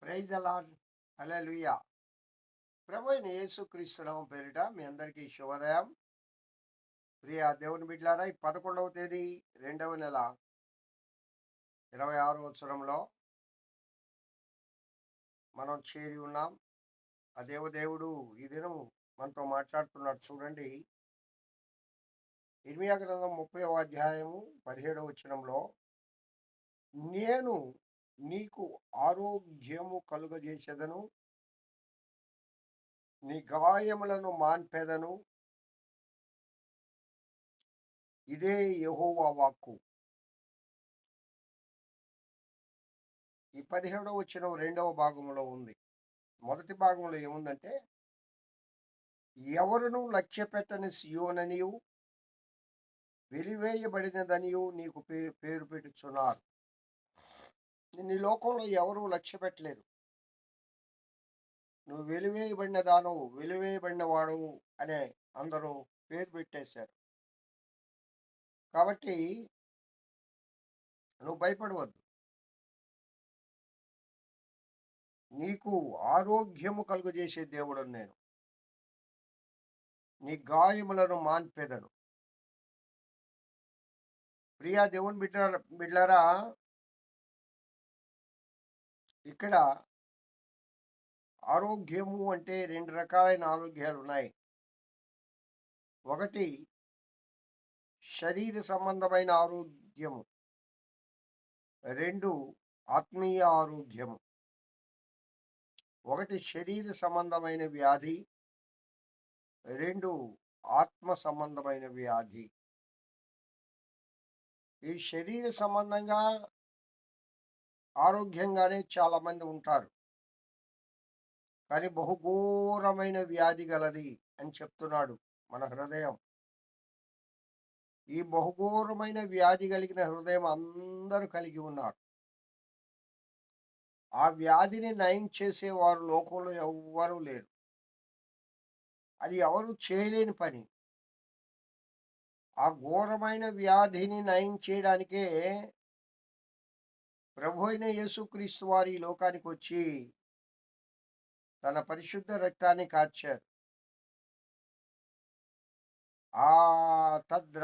Praise అలాడ్ హల్లెలూయా. ప్రభు అయిన యేసుక్రీస్తు నామం పేరిట మీ అందరికీ శుభోదయం. ప్రియ దేవుని బిడ్డలారా, ఈ 11వ తేదీ 2వ నెల 26వ సంవత్సరంలో మనం చేరి ఉన్నాం. ఆ దేవుడు ఈ దినం మనతో మాట్లాడుతున్నాడు. చూడండి, ఇర్మియా గ్రంథం 30వ అధ్యాయము 17వ వచనంలో, నేను నీకు ఆరోగ్యము కలుగజేసేదను, నీ గాయములను మాన్పెదను, ఇదే యెహోవా వాక్కు. ఈ 17వ వచనం రెండవ భాగంలో ఉంది. మొదటి భాగంలో ఏముందంటే, ఎవరును లక్ష్య పెట్టని సియోననియు వెలివేయబడినదనియు నీకు పేరు పెట్టుచున్నారు. నిన్ను ఈ లోకంలో ఎవరు లక్ష్య పెట్టలేదు. నువ్వు వెలివేయబడిన దానవు, వెలివేయబడిన వాడవు అనే అందరూ పేరు పెట్టేశారు. కాబట్టి నువ్వు భయపడవద్దు. నీకు ఆరోగ్యము కలుగజేసే దేవుడను నేను. నీ గాయములను మాన్పెదను. ప్రియా దేవుని బిడ్డలారా, ఇక్కడ ఆరోగ్యము అంటే రెండు రకాలైన ఆరోగ్యాలు ఉన్నాయి. ఒకటి శరీర సంబంధమైన ఆరోగ్యము, రెండు ఆత్మీయ ఆరోగ్యము. ఒకటి శరీర సంబంధమైన వ్యాధి, రెండు ఆత్మ సంబంధమైన వ్యాధి. ఈ శరీర సంబంధంగా ఆరోగ్యంగానే చాలా మంది ఉంటారు, కానీ బహుఘోరమైన వ్యాధి గలది అని చెప్తున్నాడు మన హృదయం. ఈ బహుఘోరమైన వ్యాధి కలిగిన హృదయం అందరూ కలిగి ఉన్నారు. ఆ వ్యాధిని నయం చేసేవారు లోకంలో ఎవ్వరూ లేరు. అది ఎవరు చేయలేని పని. ఆ ఘోరమైన వ్యాధిని నయం చేయడానికే ప్రభు అయిన యేసుక్రీస్తు వారు ఈ లోకానికి వచ్చి తన పరిశుద్ధ రక్తాన్ని కార్చారు. ఆ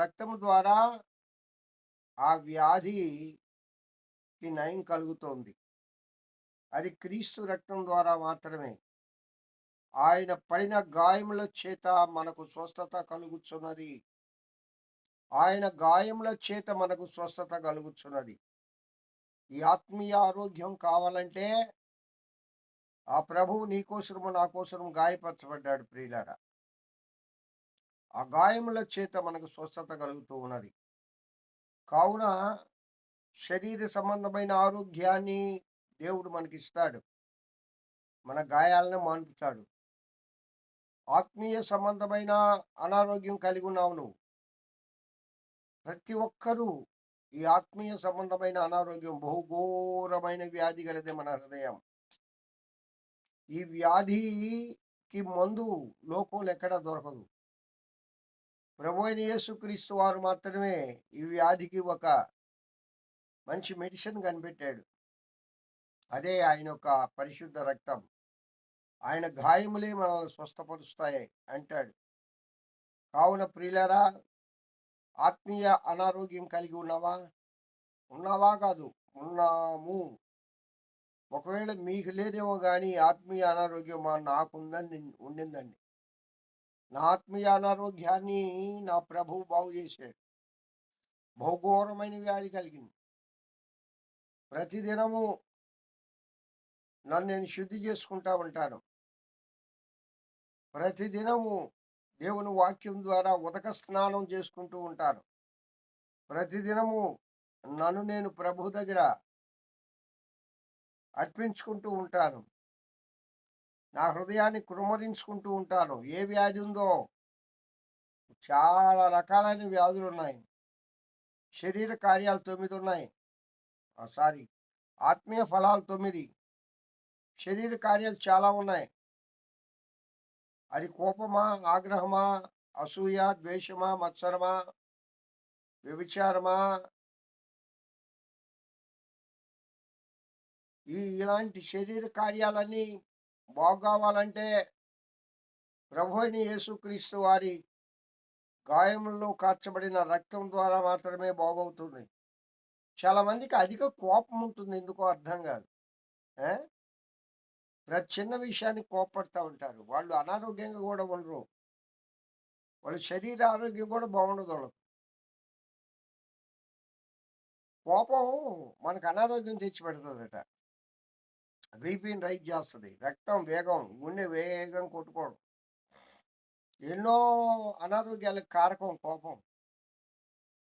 రక్తము ద్వారా ఆ వ్యాధికి నయం కలుగుతోంది. అది క్రీస్తు రక్తం ద్వారా మాత్రమే. ఆయన పడిన గాయముల చేత మనకు స్వస్థత కలుగుచున్నది. ఆయన గాయముల చేత మనకు స్వస్థత కలుగుచున్నది. ఈ ఆత్మీయ ఆరోగ్యం కావాలంటే ఆ ప్రభువు నీ కోసము నా కోసము గాయపరచబడ్డాడు. ప్రియులారా, ఆ గాయముల చేత మనకు స్వస్థత కలుగుతూ ఉన్నది. కావున శరీర సంబంధమైన ఆరోగ్యాన్ని దేవుడు మనకిస్తాడు, మన గాయాలను మాన్పుతాడు. ఆత్మీయ సంబంధమైన అనారోగ్యం కలిగి ఉన్నావు నువ్వు. ప్రతి ఒక్కరూ ఈ ఆత్మీయ సంబంధమైన అనారోగ్యం, బహుఘోరమైన వ్యాధి గలదే మన హృదయం. ఈ వ్యాధికి మందు లోకంలో ఎక్కడా దొరకదు. ప్రభు అయిన యేసుక్రీస్తు వారు మాత్రమే ఈ వ్యాధికి ఒక మంచి మెడిసిన్ కనిపెట్టాడు. అదే ఆయన యొక్క పరిశుద్ధ రక్తం. ఆయన గాయములే మనల్ని స్వస్థపరుస్తాయి అంటాడు. కావున ప్రియులారా, ఆత్మీయ అనారోగ్యం కలిగి ఉన్నావా? ఉన్నావా కాదు, ఉన్నాము. ఒకవేళ మీకు లేదేమో కానీ ఆత్మీయ అనారోగ్యం ఉండిందండి. నా ఆత్మీయ అనారోగ్యాన్ని నా ప్రభువు బాగు చేశాడు. బహుఘోరమైన వ్యాధి కలిగింది. ప్రతిదినము నన్ను నేను శుద్ధి చేసుకుంటా ఉంటాను. ప్రతిదినము దేవుని వాక్యం ద్వారా ఉదక స్నానం చేసుకుంటూ ఉంటాను. ప్రతిదినము నన్ను నేను ప్రభు దగ్గర అర్పించుకుంటూ ఉంటాను. నా హృదయాన్ని కుమ్మరించుకుంటూ ఉంటాను. ఏ వ్యాధి ఉందో, చాలా రకాలైన వ్యాధులు ఉన్నాయి. శరీర కార్యాలు 9 ఉన్నాయి. ఆత్మీయ ఫలాలు 9. శరీర కార్యాలు చాలా ఉన్నాయి. అది కోపమా, ఆగ్రహమా, అసూయ, ద్వేషమా, మత్సరమా, వ్యభిచారమా, ఇలాంటి శరీర కార్యాలన్నీ బాగు కావాలంటే ప్రభు అయిన యేసుక్రీస్తు వారి గాయముల్లో కార్చబడిన రక్తం ద్వారా మాత్రమే బాగవుతుంది. చాలా మందికి అధిక కోపం ఉంటుంది, ఎందుకో అర్థం కాదు. ఆ? ప్రతి చిన్న విషయానికి కోపపడతా ఉంటారు. వాళ్ళు అనారోగ్యంగా కూడా ఉండరు. వాళ్ళ శరీర ఆరోగ్యం కూడా బాగుండదు వాళ్ళకు. కోపం మనకు అనారోగ్యం తెచ్చి పెడుతుందట. బీపీని రైజ్ చేస్తుంది, రక్తం వేగం, గుండె వేగం కొట్టుకోవడం, ఎన్నో అనారోగ్యాలకు కారకం కోపం.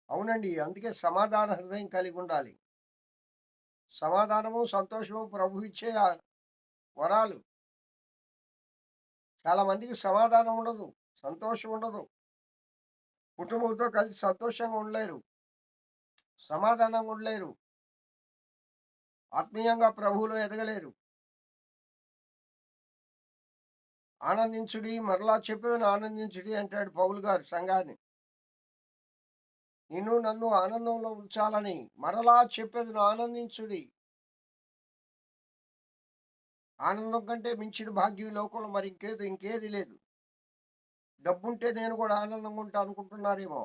అవునండి, అందుకే సమాధాన హృదయం కలిగి ఉండాలి. సమాధానము సంతోషము ప్రభు ఇచ్చే వరాలు. చాలా మందికి సమాధానం ఉండదు, సంతోషం ఉండదు, కుటుంబంతో కలిసి సంతోషంగా ఉండలేరు, సమాధానంగా ఉండలేరు, ఆత్మీయంగా ప్రభువులో ఎదగలేరు. ఆనందించుడి, మరలా చెప్పేదని ఆనందించుడి అంటాడు పౌలు గారు సంఘాన్ని. నిన్ను నన్ను ఆనందంలో ఉంచాలని మరలా చెప్పేదని ఆనందించుడి. ఆనందం కంటే మించిన భాగ్యం ఈ లోకంలో మరి ఇంకేది లేదు. డబ్బుంటే నేను కూడా ఆనందంగా ఉంటా అనుకుంటున్నారేమో.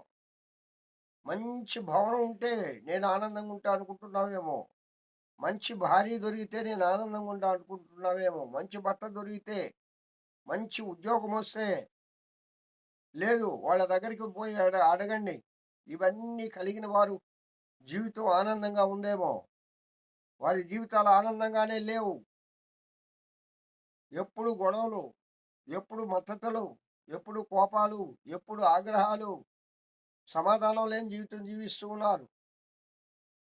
మంచి భవనం ఉంటే నేను ఆనందంగా ఉంటా అనుకుంటున్నావేమో. మంచి భార్య దొరికితే నేను ఆనందంగా ఉంటా అనుకుంటున్నావేమో. మంచి భర్త దొరికితే, మంచి ఉద్యోగం వస్తే, లేదు వాళ్ళ దగ్గరికి పోయి అడగండి. ఇవన్నీ కలిగిన వారు జీవితం ఆనందంగా ఉందేమో. వారి జీవితాలు ఆనందంగానే లేవు. ఎప్పుడు గొడవలు, ఎప్పుడు మద్దతులు, ఎప్పుడు కోపాలు, ఎప్పుడు ఆగ్రహాలు, సమాధానం లేని జీవితం జీవిస్తూ ఉన్నారు.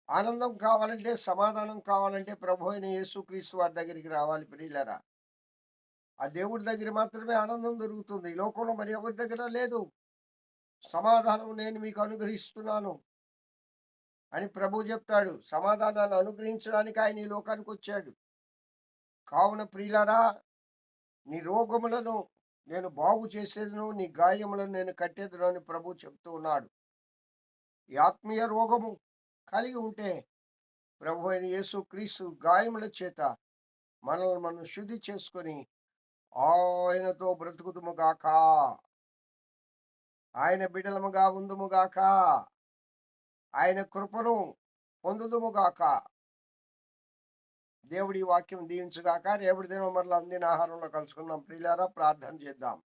ఆనందం కావాలంటే, సమాధానం కావాలంటే ప్రభు అయిన యేసుక్రీస్తు వారి దగ్గరికి రావాలి ప్రియులారా. ఆ దేవుడి దగ్గర మాత్రమే ఆనందం దొరుకుతుంది. ఈ లోకంలో మరి ఎవరి దగ్గర లేదు. సమాధానం నేను మీకు అనుగ్రహిస్తున్నాను అని ప్రభు చెప్తాడు. సమాధానాన్ని అనుగ్రహించడానికి ఆయన ఈ లోకానికి వచ్చాడు. కావున ప్రియులారా, నీ రోగములను నేను బాగు చేసేదను, నీ గాయములను నేను కట్టేదను అని ప్రభు చెప్తూ ఉన్నాడు. ఈ ఆత్మీయ రోగము కలిగి ఉంటే ప్రభు అయిన యేసుక్రీస్తు గాయముల చేత మనల్ని మనం శుద్ధి చేసుకొని ఆయనతో బ్రతుకుదుముగాక, ఆయన బిడ్డలముగా ఉందుముగాక, ఆయన కృపను పొందుదుముగాక. దేవుడి వాక్యం దీవించుగాక. రేపటి దినం మరలా అందిన ఆహారంలో కలుసుకుందాం ప్రియులారా. ప్రార్థన చేద్దాం.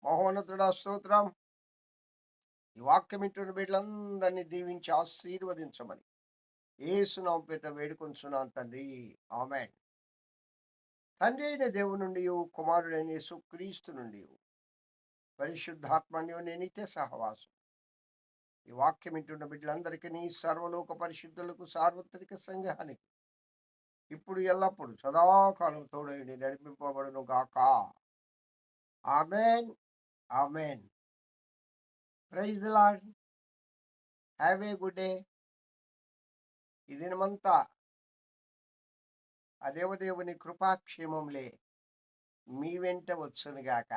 మహోన్నతుడా స్తోత్రం. ఈ వాక్యం ఇంటున్న బిడ్డలందరినీ దీవించి ఆశీర్వదించమని యేసు నామమున పేరిట వేడుకొంచున్నాను తండ్రి. ఆమేన్. తండ్రి అయిన దేవుని నుండి, కుమారుడైన యేసుక్రీస్తు నుండి, పరిశుద్ధాత్మ అన్యోన్య నిత్య సహవాసం ఈ వాక్యం వింటున్న బిడ్డలందరికీ, సర్వలోక పరిశుద్ధులకు, సార్వత్రిక సంఘానికి ఇప్పుడు ఎల్లప్పుడు సదాకాలం తోడైండి నడిపింపబడును గాక. ఆమేన్. ఆమేన్. Praise the Lord. Have a good day. ఈ దినమంతా ఆ దేవదేవుని కృపాక్షేమములే మీ వెంట వచ్చునుగాక.